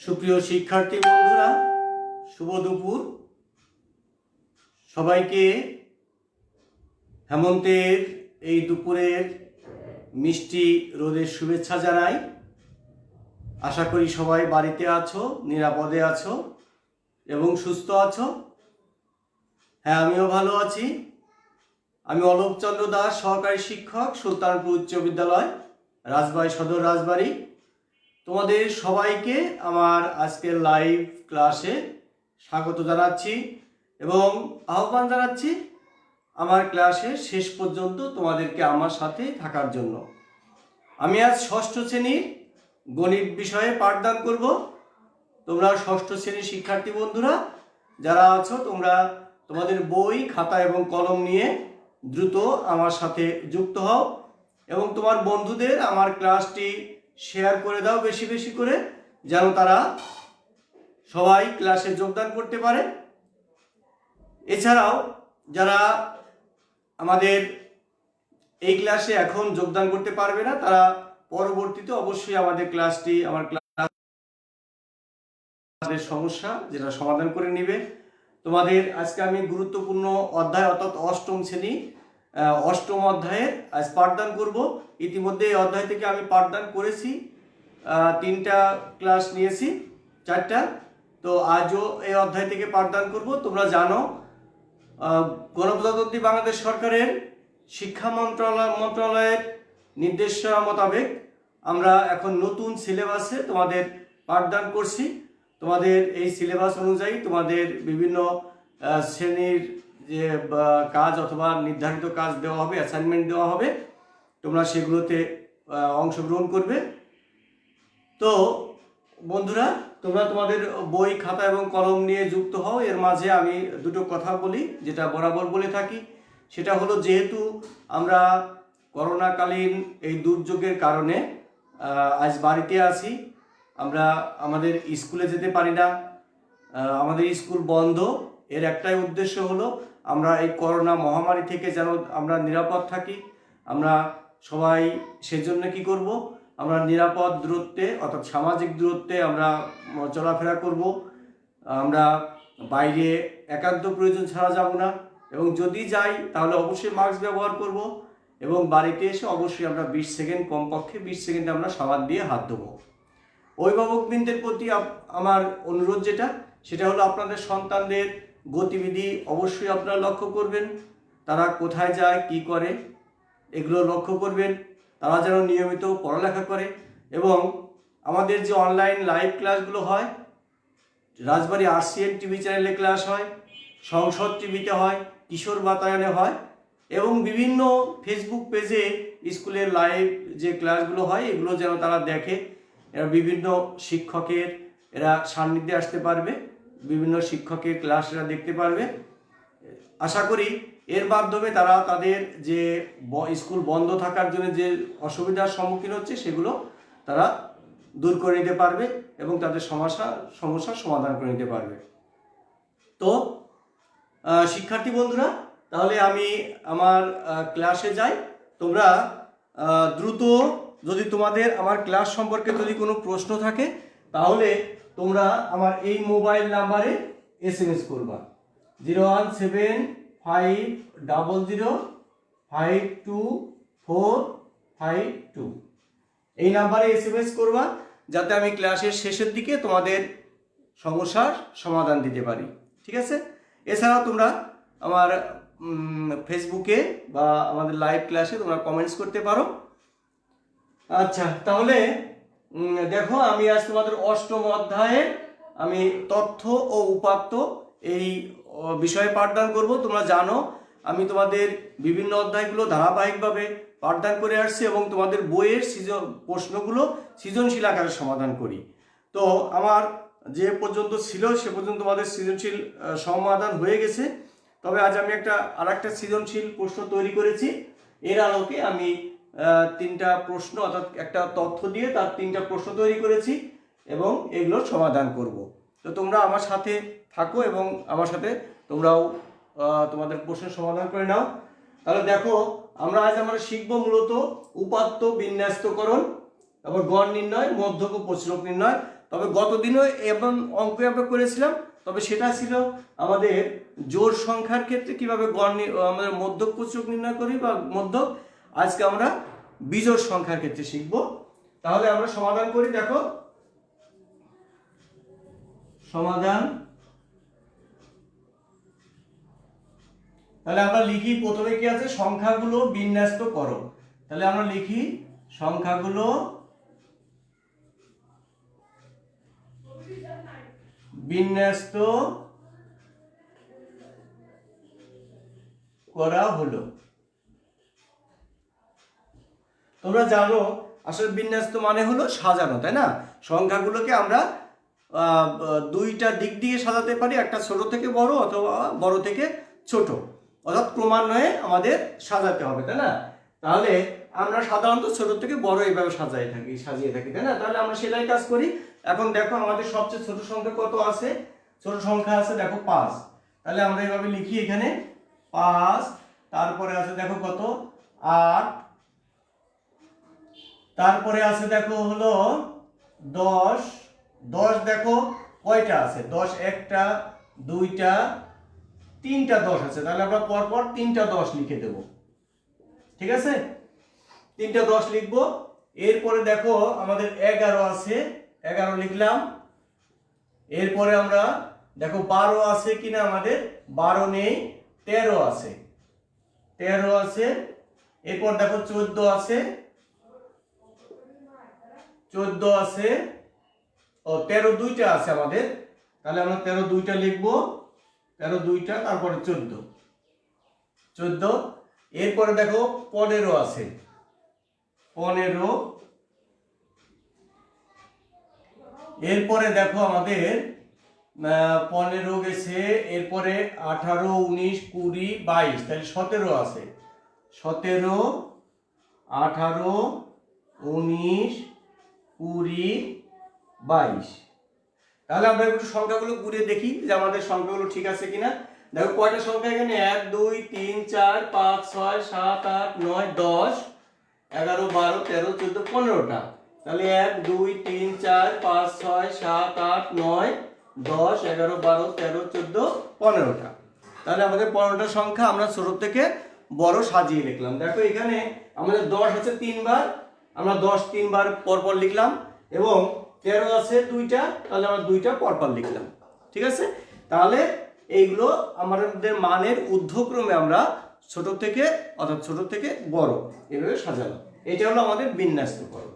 সুপ্রিয় শিক্ষার্থী বন্ধুরা, শুভ দুপুর। সবাইকে হেমন্তের এই দুপুরের মিষ্টি রোদের শুভেচ্ছা জানাই। আশা করি সবাই বাড়িতে আছো, নিরাপদে আছো এবং সুস্থ আছো। হ্যাঁ, আমিও ভালো আছি। আমি অলোক চন্দ্র দাস, সহকারী শিক্ষক, সুলতানপুর উচ্চ বিদ্যালয়, রাজবাড়ী সদর রাজবাড়ী। তোমাদের সবাইকে আমার আজকের লাইভ ক্লাসে স্বাগত জানাচ্ছি এবং আহ্বান জানাচ্ছি আমার ক্লাসের শেষ পর্যন্ত তোমাদেরকে আমার সাথে থাকার জন্য। আমি আজ ষষ্ঠ শ্রেণীর গণিত বিষয়ে পাঠদান করব। তোমরা ষষ্ঠ শ্রেণীর শিক্ষার্থী বন্ধুরা যারা আছো, তোমরা তোমাদের বই, খাতা এবং কলম নিয়ে দ্রুত আমার সাথে যুক্ত হও এবং তোমার বন্ধুদের আমার ক্লাসটি শেয়ার করে দাও বেশি বেশি করে, যেন তারা সবাই ক্লাসে যোগদান করতে পারে। এছাড়াও যারা আমাদের এই ক্লাসে এখন যোগদান করতে পারবে না, তারা পরবর্তীতে অবশ্যই আমার ক্লাসের সমস্যা যেটা সমাধান করে নিবে। তোমাদের আজকে আমি গুরুত্বপূর্ণ অধ্যায় অর্থাৎ অষ্টম শ্রেণী অষ্টম অধ্যায়ের আজ পাঠদান করব। ইতিমধ্যে এই অধ্যায় থেকে আমি পাঠদান করেছি, 3টা ক্লাস নিয়েছি, 4টা। তো আজও এই অধ্যায় থেকে পাঠদান করব। তোমরা জানো গণপ্রজাতন্ত্রী বাংলাদেশ সরকারের শিক্ষা মন্ত্রণালয়ের নির্দেশনা মোতাবেক আমরা এখন নতুন সিলেবাসে তোমাদের পাঠদান করছি। তোমাদের এই সিলেবাস অনুযায়ী তোমাদের বিভিন্ন শ্রেণীর যে কাজ অথবা নির্ধারিত কাজ দেওয়া হবে, অ্যাসাইনমেন্ট দেওয়া হবে, তোমরা সেগুলোতে অংশগ্রহণ করবে। তো বন্ধুরা, তোমরা তোমাদের বই, খাতা এবং কলম নিয়ে যুক্ত হও। এর মাঝে আমি দুটো কথা বলি, যেটা বরাবর বলে থাকি। সেটা হলো, যেহেতু আমরা করোনাকালীন এই দুর্যোগের কারণে আজ বাড়িতে আছি, আমরা আমাদের স্কুলে যেতে পারি না, আমাদের স্কুল বন্ধ। এর একটাই উদ্দেশ্য হলো আমরা এই করোনা মহামারী থেকে যেন আমরা নিরাপদ থাকি। আমরা সবাই সেজন্য কি করব, আমরা নিরাপদ দূরত্বে অর্থাৎ সামাজিক দূরত্বে আমরা চলাফেরা করব। আমরা বাইরে একান্ত প্রয়োজন ছাড়া যাব না এবং যদি যাই তাহলে অবশ্যই মাস্ক ব্যবহার করব এবং বাড়িতে এসে অবশ্যই আমরা 20 সেকেন্ড, কমপক্ষে 20 সেকেন্ড আমরা সাবান দিয়ে হাত ধোবো। অভিভাবকবৃন্দের প্রতি আমার অনুরোধ সেটা হলো, আপনাদের সন্তানদের গতিবিধি অবশ্যই আপনারা লক্ষ্য করবেন। তারা কোথায় যায়, কি করে, এগুলো লক্ষ্য করবেন। তারা যেন নিয়মিত পড়ালেখা করে এবং আমাদের যে অনলাইন লাইভ ক্লাসগুলো হয়, রাজবাড়ী RCN টিভি চ্যানেলে ক্লাস হয়, সংসদ টিভিতে হয়, কিশোর বাতায়নে হয় এবং বিভিন্ন ফেসবুক পেজে স্কুলের লাইভ যে ক্লাসগুলো হয়, এগুলো যেন তারা দেখে। এরা বিভিন্ন শিক্ষকের এরা সান্নিধ্যে আসতে পারবে, বিভিন্ন শিক্ষকের ক্লাস এরা দেখতে পারবে। আশা করি এর মাধ্যমে তারা তাদের যে স্কুল বন্ধ থাকার জন্য যে অসুবিধার সম্মুখীন হচ্ছে, সেগুলো তারা দূর করে নিতে পারবে এবং তাদের সমস্যার সমাধান করে নিতে পারবে। তো শিক্ষার্থী বন্ধুরা, তাহলে আমি আমার ক্লাসে যাই। তোমরা দ্রুত, যদি তোমাদের আমার ক্লাস সম্পর্কে যদি কোনো প্রশ্ন থাকে, তাহলে তোমরা আমার এই মোবাইল নাম্বারে SMS করবা, 01750052452। এই নাম্বারে SMS করবা, যাতে আমি ক্লাসের শেষের দিকে তোমাদের সমস্যার সমাধান দিতে পারি। ঠিক আছে? এছাড়াও তোমরা আমার ফেসবুকে বা আমাদের লাইভ ক্লাসে তোমরা কমেন্টস করতে পারো। আচ্ছা, তাহলে দেখো, আমি আজ তোমাদের অষ্টম অধ্যায়ে আমি তথ্য ও উপাত্ত এই বিষয়ে পাঠদান করব। তোমরা জানো আমি তোমাদের বিভিন্ন অধ্যায়গুলো ধারাবাহিকভাবে পাঠদান করে আসছি এবং তোমাদের বইয়ের প্রশ্নগুলো সৃজনশীল আকারে সমাধান করি। তো আমার যে পর্যন্ত ছিল সে পর্যন্ত তোমাদের সৃজনশীল সমাধান হয়ে গেছে। তবে আজ আমি আরেকটা সৃজনশীল প্রশ্ন তৈরি করেছি। এর আলোকে আমি 3টা প্রশ্ন অর্থাৎ একটা তথ্য দিয়ে তার 3টা প্রশ্ন তৈরি করেছি এবং এগুলোর সমাধান করব। তো তোমরা আমার সাথে থাকো এবং আমার সাথে তোমরাও তোমাদের প্রশ্নের সমাধান করে নাও। তাহলে দেখো, আমরা শিখবো মূলত উপাত্ত বিন্যস্তকরণ, তারপর গড় নির্ণয়, মধ্যক ও প্রচুরক নির্ণয়। তবে গত দিনও এবং অঙ্ক আমরা করেছিলাম, তবে সেটা ছিল আমাদের জোড় সংখ্যার ক্ষেত্রে কিভাবে গড় আমাদের মধ্যক সূচক নির্ণয় করি বা মধ্যক। আজকে আমরা বিজোড় সংখ্যার ক্ষেত্রে শিখব। তাহলে আমরা সমাধান করি। দেখো সমাধান, তাহলে আমরা লিখি প্রথমে কি আছে, সংখ্যাগুলো বিন্যস্ত করো। তাহলে আমরা লিখি সংখ্যাগুলো বিন্যস্ত করা হলো। তোমরা জানো আসলে বিন্যস্ত মানে হলো সাজানো, তাই না? সংখ্যাগুলোকে আমরা দুইটা দিক দিয়ে সাজাতে পারি, একটা ছোট থেকে বড় অথবা বড় থেকে ছোট, অর্থাৎ ক্রমান্বয়ে আমাদের সাজাতে হবে, তাই না? তাহলে আমরা সাধারণত ছোট থেকে বড় এইভাবে সাজিয়ে থাকি, তাই না? তাহলে আমরা সেটাই কাজ করি। এখন দেখো আমাদের সবচেয়ে ছোট সংখ্যা কত আছে? ছোট সংখ্যা আছে দেখো 5। তাহলে আমরা এইভাবে লিখি এখানে 5। তারপরে আছে দেখো কত 8। তারপরে আছে দেখো হলো 10। 10 দেখো কয়টা আছে? 10 একটা, দুইটা, তিনটা 10 আছে। তাহলে আমরা পরপর তিনটা 10 লিখে দেব, ঠিক আছে? তিনটা 10 লিখবো। এরপরে দেখো আমাদের 11 আছে, 11 লিখলাম। এরপরে আমরা দেখো 12 আছে কিনা, আমাদের 12 নেই, 13 আছে, 13 আছে। এরপর দেখো 14 আছে, 14 আছে। ও 13 দুইটা আছে আমাদের, তাহলে আমরা 13 দুইটা লিখবো, 13 দুইটা, তারপরে 14। এরপরে দেখো 15 আছে, 15। এরপরে দেখো আমাদের 15 গেছে। এরপরে 18, 19, 20, 22, তাহলে 17 আছে, 17, 18, 19, 20, 22। তাহলে আমরা একটু সংখ্যাগুলো ঘুরিয়ে দেখি যে আমাদের সংখ্যাগুলো ঠিক আছে কিনা। দেখো কয়টা সংখ্যা এখানে, 1, 2, 3, 4, 5, 6, 7, 8, 9, 10, 11, 12, 13, 14, 15টা। তাহলে 1, 2, 3, 4, 5, 6, 7, 8, 9, 10, 11, 12, 13, 14, 15টা। তাহলে আমাদের 15টা সংখ্যা আমরা ছোট থেকে বড় সাজিয়ে লিখলাম। দেখো এখানে আমাদের 10 আছে 3 বার, আমরা 10 3 বার পরপর লিখলাম, এবং 13 আছে 2টা, তাহলে আমরা 2টা পরপর লিখলাম, ঠিক আছে? তাহলে এইগুলো আমাদের মানের ঊর্ধ্বক্রমে আমরা ছোট থেকে, অর্থাৎ ছোট থেকে বড় এভাবে সাজালাম। এটা হলো আমাদের বিন্যস্তকরণ।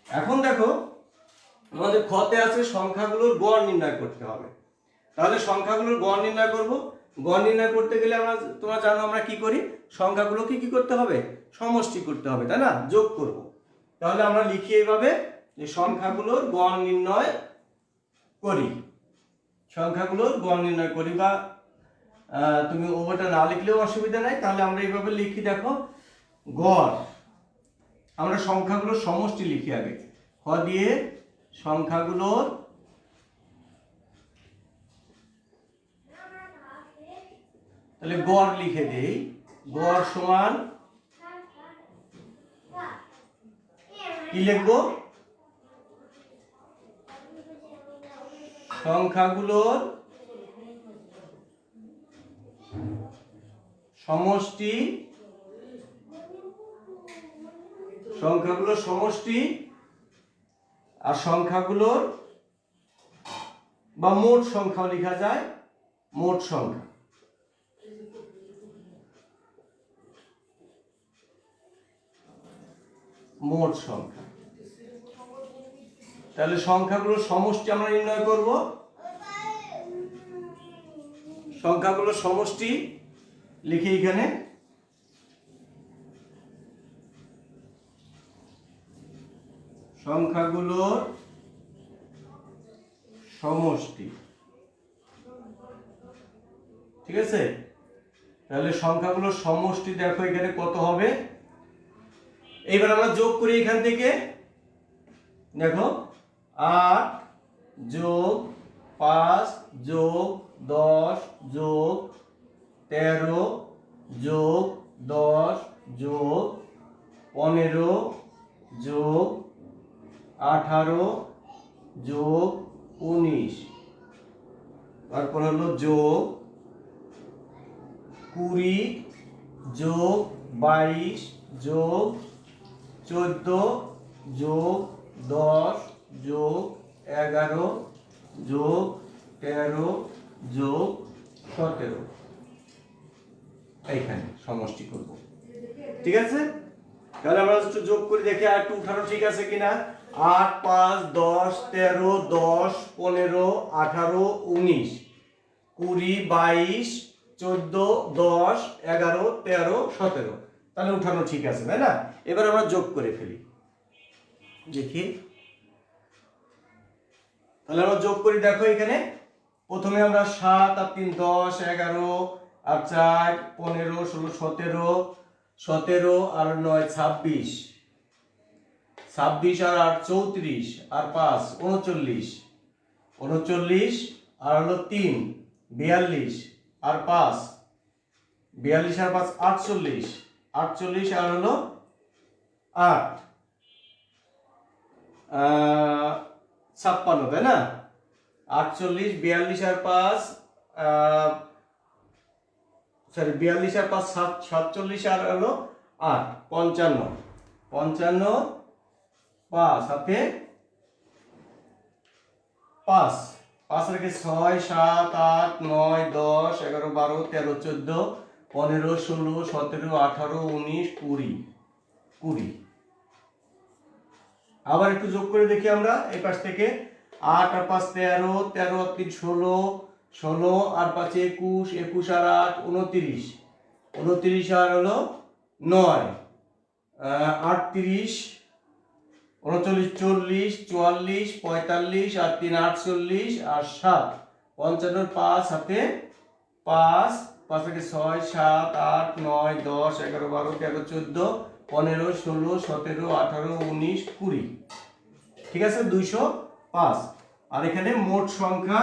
এখন দেখো আমাদের খতে আছে সংখ্যাগুলোর গড় নির্ণয় করতে হবে। তাহলে সংখ্যাগুলোর গড় নির্ণয় করব। গড় নির্ণয় করতে গেলে আমরা, তোমরা জানো আমরা কি করি, সংখ্যাগুলোকে কি করতে হবে, সমষ্টি করতে হবে, তাই না? যোগ করব। তাহলে আমরা লিখি এইভাবে যে সংখ্যাগুলোর গড় নির্ণয় করি, সংখ্যাগুলোর গড় নির্ণয় করি। বা তুমি ওটা না লিখলেও অসুবিধা নাই, তাহলে আমরা এইভাবে লিখি। দেখো গড়, আমরা সংখ্যাগুলোর সমষ্টি লিখি আগে, খ দিয়ে সংখ্যাগুলোর তাহলে গড় লিখে দেই। গড় সমান কি লিখবো, সংখ্যাগুলোর সমষ্টি, সংখ্যাগুলোর সমষ্টি, আর সংখ্যাগুলোর বা মোট সংখ্যা লেখা যায়, মোট সংখ্যা। মোট সংখ্যা। তাহলে সংখ্যাগুলোর সমষ্টি আমরা নির্ণয় করব। সংখ্যাগুলোর সমষ্টি লিখি এখানে, সংখ্যাগুলোর সমষ্টি, ঠিক আছে? তাহলে সংখ্যাগুলোর সমষ্টি দেখো এখানে কত হবে। এইবার আমরা যোগ করি এখান থেকে। দেখো 8 যোগ 5 যোগ 10 যোগ 13 যোগ 10 যোগ 15 যোগ 18 যোগ 19, তারপর হলো যোগ 20 যোগ 22 যোগ 14 যোগ 10 যোগ 11 যোগ 13 যোগ 17, এইখানে সমষ্টি করব। ঠিক আছে, তাহলে আমরা একটু যোগ করে দেখি আর একটু উঠানো ঠিক আছে কিনা। 8 5 10 13 10 15 18 19 20 22 14 10 11 13 17, তাহলে উঠানো ঠিক আছে তাই না। এবার আমরা যোগ করে ফেলি, দেখি। তাহলে আমরা যোগ করি, দেখো এখানে প্রথমে আমরা 7 আর 3 10 11 আর 4 15 16 17 17 আর 9 26 26 আর 8 34 আর 5 39 39 আর হলো 3 42 আর 5 42 আর 5 48 48 আর হলো 8 56, তাই না। 48 42 আর 5 42 আর 5 47 আর হলো 8 55 55 5 সাথে 5 5 রেখে 6 7 8 9 10 11 12 13 14 15 16 17 18 19 20 20। আবার একটু যোগ করে দেখি আমরা এই পাশ থেকে। 8 আর 5 13 13 আর 3 16 16 আর 5 21 21 আর 8 29 29 আর হলো 9 38 39 40 44 45 আর 3 48 আর 7 55 5 হাতে 5 5 থেকে 6 7 8 9 10 11 12 13 14 15 16 17 18 19 20, ঠিক আছে 205। আর এখানে মোট সংখ্যা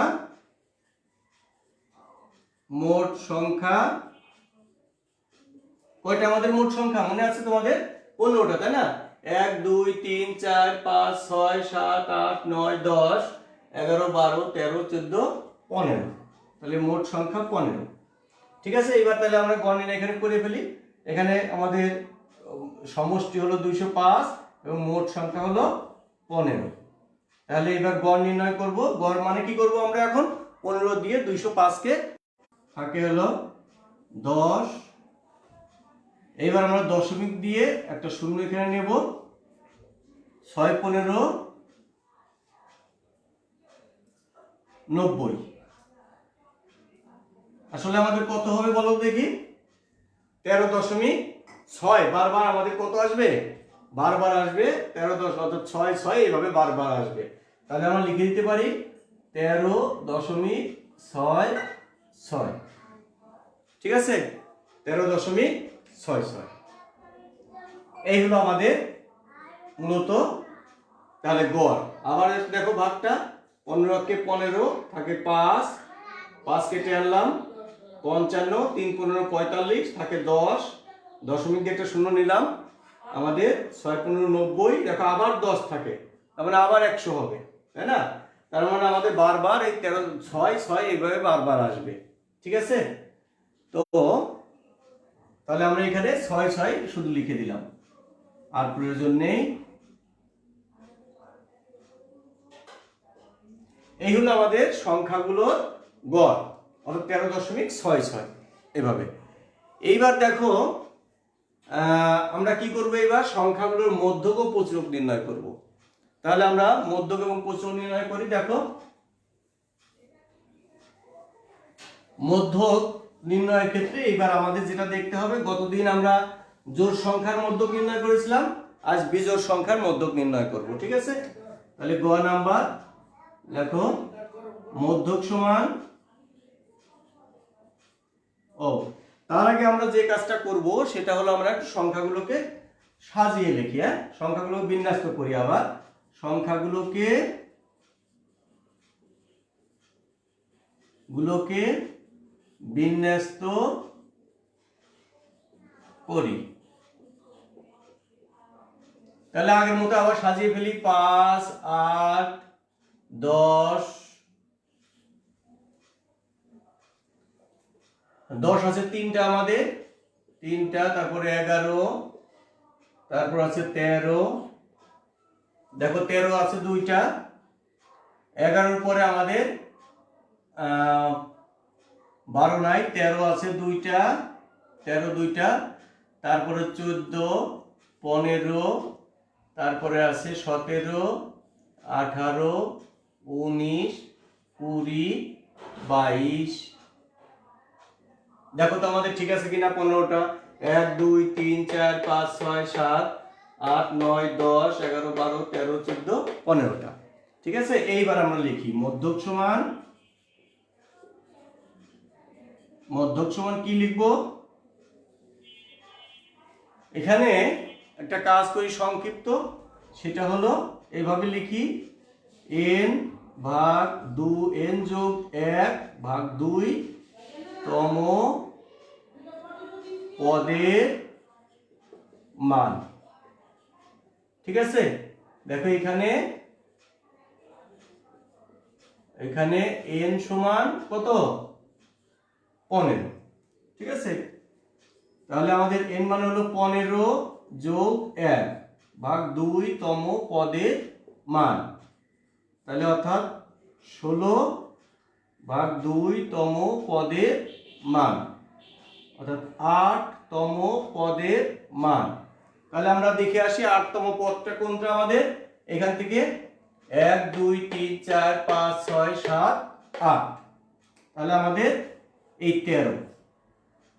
কয়টা আমাদের মোট সংখ্যা মনে আছে তোমাদের? 15টা, তাই না। 1 2 3 4 5 6 7 8 9 10 11 12 13 14 15, তাহলে মোট সংখ্যা 15। ঠিক আছে, এবার তাহলে আমরা গণনা এখানে করে ফেলি। এখানে আমাদের সমষ্টি হলো 205 এবং মোট সংখ্যা হলো 15। তাহলে এবার গড় নির্ণয় করব। গড় মানে কি করব আমরা এখন? 15 দিয়ে 205 কে থাকে হলো 10। এইবার আমরা দশমিক দিয়ে একটা শূন্য এখানে নেব। 6 15 90। আসলে আমাদের কত হবে বলো দেখি? 13.6। বারবার আমাদের কত আসবে? বারবার আসবে 13 অর্থাৎ 6 6 এইভাবে বারবার আসবে। তাহলে আমরা লিখে দিতে পারি 13.66। ঠিক আছে, 13.66। এই হলো আমাদের মূলত তাহলে গড়। আবার দেখো ভাগটা, 15 কে 15 থাকে 5, 5 কেটে আনলাম 55, 3 15 45 থাকে 10, দশমিক দিয়ে একটা শূন্য নিলাম, আমাদের 6 15 90। দেখো আবার 10 থাকে, তার মানে আবার 100 হবে, তাই না। তার মানে আমাদের বারবার এই 13 6 6 এইভাবে বারবার আসবে। ঠিক আছে, তো তাহলে আমরা এখানে 6 6 শুধু লিখে দিলাম, আর প্রয়োজন নেই। এই হলো আমাদের সংখ্যাগুলোর গড়, অর্থাৎ 13.66 এভাবে। এইবার দেখো আমরা কি করব? এবার সংখ্যাগুলোর মধ্যক ও প্রচুরক নির্ণয় করব। তাহলে আমরা মধ্যক এবং প্রচুরক নির্ণয় করি। দেখো মধ্যক নির্ণয়ের ক্ষেত্রে এবার আমাদের যেটা দেখতে হবে, গতদিন আমরা জোড় সংখ্যার মধ্যক নির্ণয় করেছিলাম, আজ বিজোড় সংখ্যার মধ্যক নির্ণয় করব। ঠিক আছে, তাহলে গ নাম্বার দেখো মধ্যক সমান ও। তার আগে আমরা যে কাজটা করব সেটা হলো আমরা একটু সংখ্যাগুলোকে সাজিয়ে লিখি। সংখ্যাগুলো বিন্যস্ত করি। আবার সংখ্যাগুলোকে বিন্যস্ত করি। তাহলে আগের মতো আবার সাজিয়ে ফেলি। 5 8 10 10 আছে তিনটা আমাদের, তিনটা, তারপরে 11, তারপর আছে 13, দেখো 13 আছে দুইটা, 11-র পরে আমাদের 12 নাই, 13 আছে দুইটা, 13 দুইটা, তারপরে 14, 15, তারপরে আছে 17, 18, 19, 20, 22। দেখো তো আমাদের ঠিক আছে কিনা 15টা। 1 2 3 4 5 6 7 8 9 10 11 12 13 14 15টা। ঠিক আছে, এইবার আমরা লিখি মধ্যক সমান, মধ্যক সমান কি লিখবো? এখানে একটা কাজ করি সংক্ষিপ্ত, সেটা হলো এইভাবে লিখি n ভাগ 2 n যোগ 1 ভাগ 2 তম পদের মান। ঠিক আছে, দেখো এখানে n সমান কত? 15। ঠিক আছে, তাহলে আমাদের n মানে হলো 15 যোগ 1 ভাগ 2 তম পদের মান, তাহলে অর্থাৎ 16 ভাগ 2 তম পদের মান, অর্থাৎ 8 তম পদের মান। তাহলে আমরা দেখে আসি 8 তম পদটা কোনটা আমাদের। এখান থেকে 1 2 3 4 5 6 7 8, তাহলে আমাদের এই 13।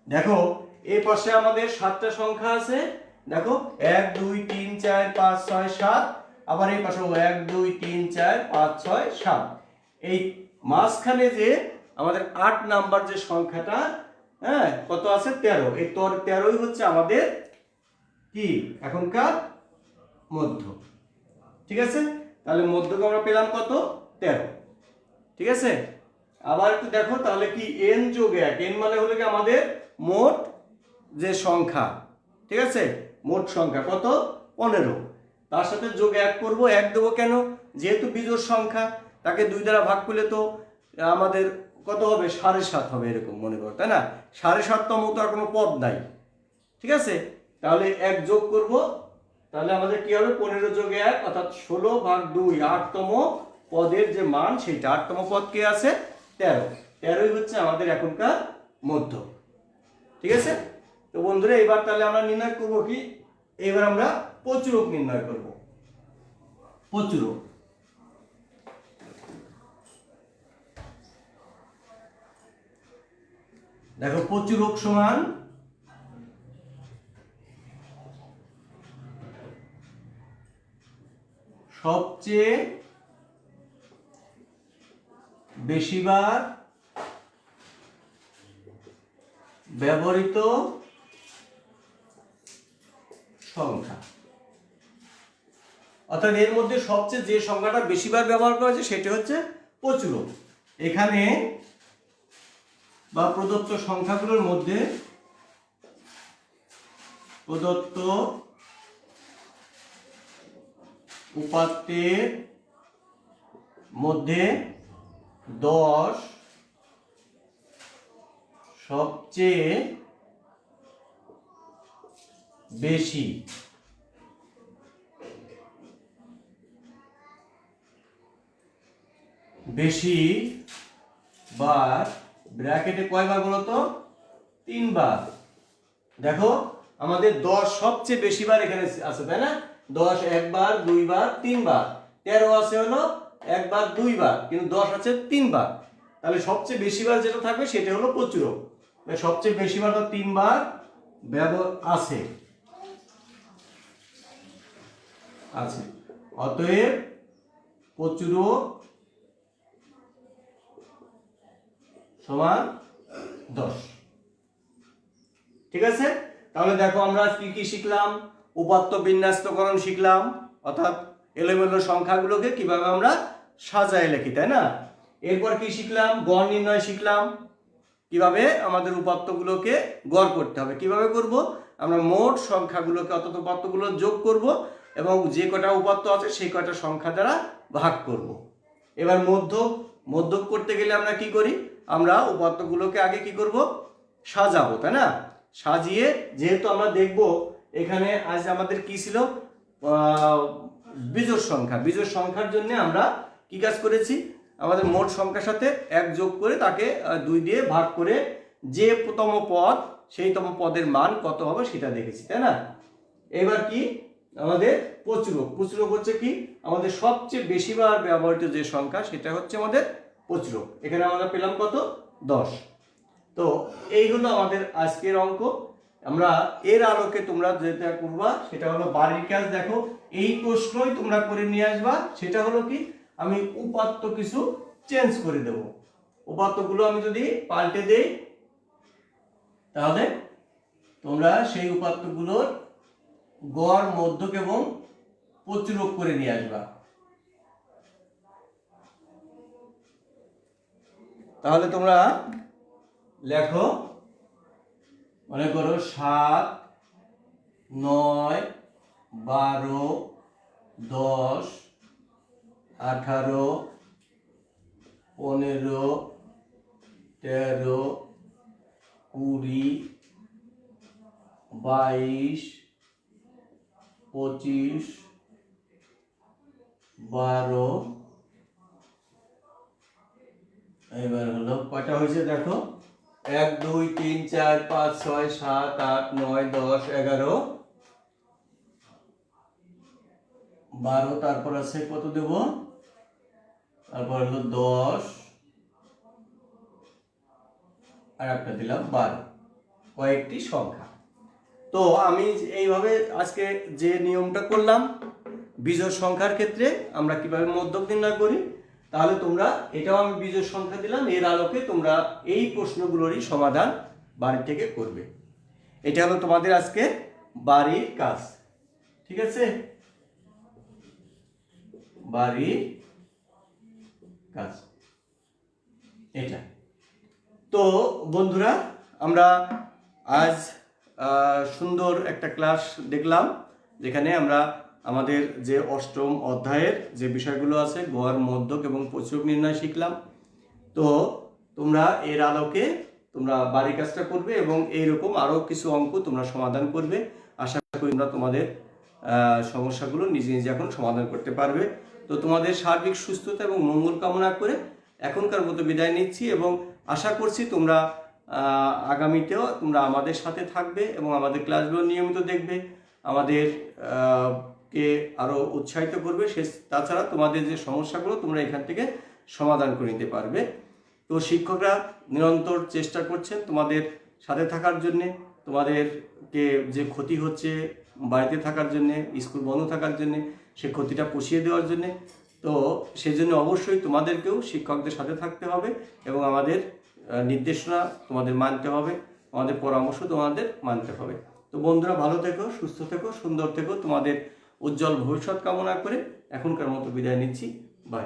দেখো এই পাশে আমাদের 7টা সংখ্যা আছে, দেখো 1 2 3 4 5 6 7, আবার এই পাশে 1 2 3 4 5 6 7। এই মাঝখানে যে আমাদের 8 নাম্বার যে সংখ্যাটা, হ্যাঁ, কত আছে? 13। এই 13ই হচ্ছে আমাদের কি এখনকার মধ্য। ঠিক আছে, তাহলে মধ্যকে আমরা পেলাম কত? 13। ঠিক আছে, আবার একটু দেখো তাহলে কি n যোগ 1, n মানে হলো কি আমাদের মোট যে সংখ্যা। ঠিক আছে, মোট সংখ্যা কত? 15। তার সাথে যোগ 1 করব। 1 দেবো কেন? যেহেতু বিজোড় সংখ্যা, তাকে 2 দ্বারা ভাগ করলে তো আমাদের কত হবে? 7.5 হবে, এরকম মনে করো, তাই না? 7.5 তম তো আর কোনো পদ নাই। ঠিক আছে, তাহলে 1 যোগ করব, তাহলে আমাদের কি হবে? 15 যোগ 1 অর্থাৎ 16 ভাগ 2, 8 তম পদের যে মান সেইটা। 8 তম পদ কে আছে? 13। 13ই হচ্ছে আমাদের এখনকার মধ্য। ঠিক আছে, তো বন্ধুরা এবার তাহলে আমরা নির্ণয় করব কি? এবার আমরা প্রচুরক নির্ণয় করব। প্রচুরক, দেখো প্রচুরক সমান সবচেয়ে বেশিবার ব্যবহৃত সংখ্যা। অর্থাৎ এর মধ্যে সবচেয়ে যে সংখ্যাটা বেশিবার ব্যবহার করা হয়েছে সেটা হচ্ছে প্রচুরক। এখানে বা প্রদত্ত সংখ্যাগুলোর মধ্যে, প্রদত্ত উপাত্তের মধ্যে 10 সবচেয়ে বেশি বার, ব্র্যাকেটে কয়বার বলতো? 3 বার। দেখো আমাদের 10 সবচেয়ে বেশি বার এখানে আছে, তাই না? 10 একবার, 2 বার, 3 বার। 13 আছে হলো একবার, 2 বার, কিন্তু 10 আছে 3 বার। তাহলে সবচেয়ে বেশি বার যেটা থাকবে সেটা হলো প্রচুরক। সবচেয়ে বেশি বার 3 বার ব্যবহার আছে। অতএব প্রচুরক সমান 10। ঠিক আছে, তাহলে দেখো আমরা কি কি শিখলাম? উপাত্ত বিন্যস্তকরণ শিখলাম, অর্থাৎ এলোমেলো সংখ্যাগুলোকে কিভাবে আমরা সাজায় লিখি, তাই না? এরপর কি শিখলাম? গড় নির্ণয় শিখলাম, কিভাবে আমাদের উপাত্তগুলোকে গড় করতে হবে। কিভাবে করব? আমরা মোট সংখ্যাগুলোকে অর্থাৎ উপাত্তগুলো যোগ করব এবং যে কটা উপাত্ত আছে সেই কটা সংখ্যা দ্বারা ভাগ করব। এবার মধ্যক করতে গেলে আমরা কি করি, আমরা উপাত্তগুলোকে আগে কি করব, সাজাবো, তাই না? সাজিয়ে যেহেতু আমরা দেখব এখানে আজ আমাদের কি ছিল, বিজোড় সংখ্যার জন্য আমরা কি কাজ করেছি, আমাদের মোট সংখ্যার সাথে 1 যোগ করে তাকে 2 দিয়ে ভাগ করে যে তম পদ সেই তম পদের মান কত হবে সেটা দেখেছি, তাই না? এবার কি আমাদের প্রচুরক হচ্ছে কি আমাদের সবচেয়ে বেশিবার ব্যবহৃত যে সংখ্যা সেটা হচ্ছে আমাদের প্রচুরক। এখানে আমরা পেলাম কত, 10। তো এই হলো আমাদের আজকের অঙ্ক। আমরা এর আলোকে তোমরা যেটা করবা সেটা হলো বাড়ির কাজ। দেখো এই প্রশ্নই তোমরা করে নিয়ে আসবা, সেটা হলো কি আমি উপাত্ত কিছু চেঞ্জ করে দেব। উপাত্তগুলো আমি যদি পাল্টে দেই তাহলে তোমরা সেই উপাত্তগুলোর গড়, মধ্যক এবং প্রচুরক করে নিয়ে আসবা। তাহলে তোমরা লেখো, মনে করো 7, 9, 12, 10, 18, 15, 13, 20, 22, 25, 12, এবার হলো কয়টা হয়েছে দেখো, 1 2 3 4 5 6 7 8 9 10 11 12, তারপর আছে কত দেব, তারপর হলো 10 আর একটা দিলাম 12, কয়েকটি সংখ্যা। তো আমি এইভাবে আজকে যে নিয়মটা করলাম বিজোড় সংখ্যার ক্ষেত্রে আমরা কিভাবে মধ্যক নির্ণয় করি, তাহলে তোমরা এটাও আমি বিজোড় সংখ্যা দিলাম, এর আলোকে তোমরা এই প্রশ্নগুলোরই সমাধান বাড়ি থেকে করবে। এটা হলো তোমাদের আজকে বাড়ির কাজ, ঠিক আছে? বাড়ির কাজ এটা। তো বন্ধুরা, আমরা আজ সুন্দর একটা ক্লাস দেখলাম, যেখানে আমরা আমাদের যে অষ্টম অধ্যায়ের যে বিষয়গুলো আছে গড়, মধ্যক এবং প্রচুরক নির্ণয় শিখলাম। তো তোমরা এর আলোকে তোমরা বাড়ির কাজটা করবে এবং এইরকম আরও কিছু অঙ্ক তোমরা সমাধান করবে। আশা করি তোমরা তোমাদের সমস্যাগুলো নিজে নিজে এখন সমাধান করতে পারবে। তো তোমাদের সার্বিক সুস্থতা এবং মঙ্গল কামনা করে এখনকার মতো বিদায় নিচ্ছি এবং আশা করছি তোমরা আগামীতেও তোমরা আমাদের সাথে থাকবে এবং আমাদের ক্লাসগুলো নিয়মিত দেখবে, আমাদের কে আরও উৎসাহিত করবে। তাছাড়া তোমাদের যে সমস্যাগুলো তোমরা এখান থেকে সমাধান করে নিতে পারবে। তো শিক্ষকরা নিরন্তর চেষ্টা করছেন তোমাদের সাথে থাকার জন্যে, তোমাদেরকে যে ক্ষতি হচ্ছে বাড়িতে থাকার জন্যে, স্কুল বন্ধ থাকার জন্যে, সে ক্ষতিটা পুষিয়ে দেওয়ার জন্যে। তো সেই জন্য অবশ্যই তোমাদেরকেও শিক্ষকদের সাথে থাকতে হবে এবং আমাদের নির্দেশনা তোমাদের মানতে হবে, আমাদের পরামর্শ তোমাদের মানতে হবে। তো বন্ধুরা, ভালো থেকো, সুস্থ থেকো, সুন্দর থেকো, তোমাদের উজ্জ্বল ভবিষ্যৎ কামনা করে এখনকার মতো বিদায় নিচ্ছি। বাই।